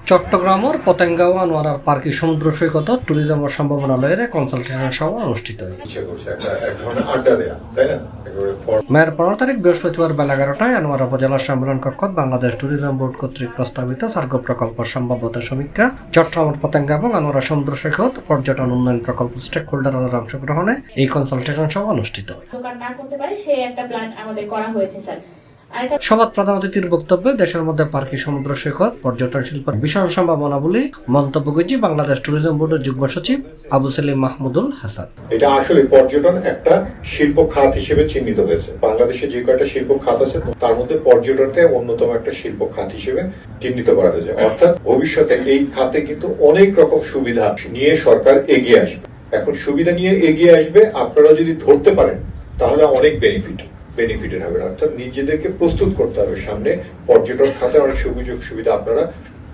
চট্টগ্রামের পতেঙ্গাও আনোয়ারার পার্কি সমুদ্র সৈকত ট্যুরিজম ও সম্ভাবনালয়ের কনসালটেশন সভা অনুষ্ঠিত হয়। মেয়ের 15 তারিখ বৃহস্পতিবার বেলা 11টায় আনোয়ারা উপজেলা সম্মেলন কক্ষ বাংলাদেশ ট্যুরিজম বোর্ড কর্তৃক প্রস্তাবিত সার্গ প্রকল্প সম্ভাব্যতা সমীক্ষা, চট্টগ্রামের পতেঙ্গা এবং আনোয়ারা সমুদ্র সৈকত পর্যটন উন্নয়ন প্রকল্প স্টেক হোল্ডারদের অংশগ্রহণে এই কনসালটেশন সভা অনুষ্ঠিত হয়। সভাত প্রধান অতিথির বক্তব্যে দেশের মধ্যে পার্কি সমুদ্র সৈকত পর্যটন শিল্পের বিশাল সম্ভাবনা বলে মন্তব্য করেছে বাংলাদেশ ট্যুরিজম বোর্ডের যুগ্ম সচিব আবু সেলিম মাহমুদুল হাসান। এটা আসলে পর্যটন একটা শিল্প খাত হিসেবে চিহ্নিত হয়েছে। বাংলাদেশে যে কয়টা শিল্প খাত আছে তার মধ্যে পর্যটনকে অন্যতম একটা শিল্প খাত হিসেবে চিহ্নিত করা হয়েছে। অর্থাৎ ভবিষ্যতে এই খাতে কিন্তু অনেক রকম সুবিধা নিয়ে সরকার এগিয়ে আসবে। এখন সুবিধা নিয়ে এগিয়ে আসবে, আপনারা যদি ধরতে পারেন তাহলে অনেক বেনিফিটেড হবে। অর্থাৎ নিজেদেরকে প্রস্তুত করতে হবে, সামনে পর্যটন খাতে অনেক সুযোগ সুবিধা আপনারা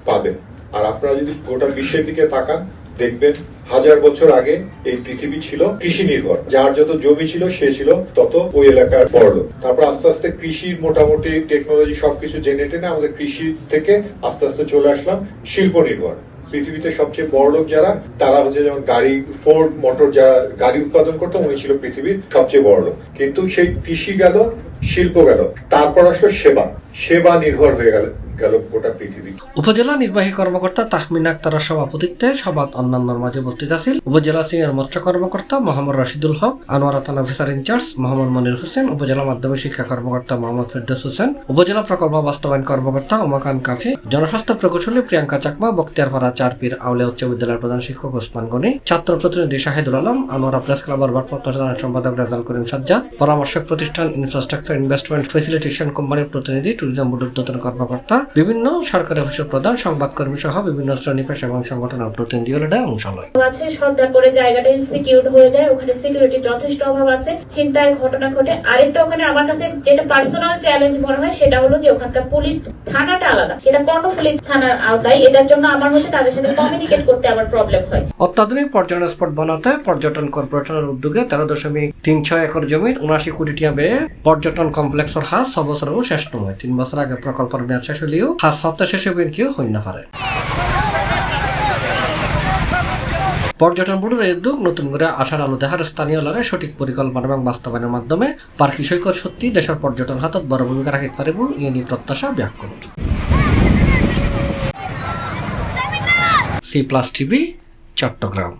পাবেন। আর আপনারা যদি গোটা বিশ্বের দিকে তাকান দেখবেন 1000 বছর আগে এই পৃথিবী ছিল কৃষি নির্ভর। যার যত জমি ছিল সে ছিল তত ওই এলাকার বড়লোক। তারপর আস্তে আস্তে কৃষির মোটামুটি টেকনোলজি সবকিছু জেনে টেনে আমাদের কৃষি থেকে আস্তে আস্তে চলে আসলাম শিল্প নির্ভর। পৃথিবীতে সবচেয়ে বড় লোক যারা, তারা হচ্ছে যেমন গাড়ি, ফোর্ড মোটর যারা গাড়ি উৎপাদন করতো উনি ছিল পৃথিবীর সবচেয়ে বড় লোক। কিন্তু সেই কৃষি গেল, শিল্প গেল, তারপর আসলো সেবা নির্ভর হয়ে গেল গোটা পৃথিবী। উপজেলা নির্বাহী কর্মকর্তা তাহমিন আক্তারের সভাপতিত্বে সভাত অন্যান্যের মাঝে উপস্থিত আছেন উপজেলা সিনিয়র মৎস্য কর্মকর্তা মোহাম্মদ রাশিদুল হক, আনোয়ারা থানা অফিসার ইনচার্জ মোহাম্মদ মনির হোসেন, উপজেলা মাধ্যমিক শিক্ষা কর্মকর্তা মোহাম্মদ ফেরদৌস হোসেন, উপজেলা প্রকল্প বাস্তবায়ন কর্মকর্তা ওমাকান কাফি, জনস্বাস্থ্য প্রকৌশলী প্রিয়াঙ্কা চাকমা, বক্তিয়ারপাড়া চারপীর আউলিয়া উচ্চ বিদ্যালয়ের প্রধান শিক্ষক ওসমান গনি, ছাত্র প্রতিনিধি শাহিদুল আলম, আনোয়ারা প্রেস ক্লাবের ভারপ্রাপ্ত সাধারণ সম্পাদক রেজাল করিম সাজ্জাদ, পরামর্শক প্রতিষ্ঠান ইনফ্রাস্ট্রাকচার ইনভেস্টমেন্ট ফেসিলিটেশন কোম্পানির প্রতিনিধি, ট্যুরিজম বোর্ডের নতুন কর্মকর্তা, বিভিন্ন সরকারি অফিসের প্রধান, সংবাদকর্মী সহ বিভিন্ন শ্রেণী পেশা এবং সংগঠনের প্রতিনিধিরা অংশ নেয়। সন্ধ্যার জায়গাটা ইনসিকিউর হয়ে যায়, ওখানে সিকিউরিটি যথেষ্ট অভাব আছে, ছিনতাইয়ের ঘটনা ঘটে। আরেকটা ওখানে আমার কাছে যেটা পার্সোনাল চ্যালেঞ্জ মনে হয় সেটা হলো যে ওখানকার পুলিশ থানাটা আলাদা, সেটা কর্ণফুলী থানার আওতায়। এটার জন্য আমার হচ্ছে তাদের সাথে কমিউনিকেট করতে আমার প্রবলেম হয়। অত্যাধুনিক পর্যটন স্পট বানাতে পর্যটন কর্পোরেশনের উদ্যোগে 13.36 একর জমির 79 কোটি টাকা ব্যয়ে পর্যটন কমপ্লেক্সের হাজ 6 বছরেও শেষ নয়। 3 বছর আগে প্রকল্পের মেয়াদ শেষ হলেও হাজ সপ্তাহ শেষে কেউ হই না পারে। পর্যটন বোর্ডের এই উদ্যোগ নতুন করে আশার আলো দেখার স্থানীয় লড়াই সঠিক পরিকল্পনা এবং বাস্তবায়নের মাধ্যমে পার্কি সৈকত সত্যি দেশের পর্যটন হাতত বড় ভূমিকা রাখতে পারে বলে ইয়ে নিয়ে প্রত্যাশা ব্যক্ত করুন। C+ TV, Chittagong.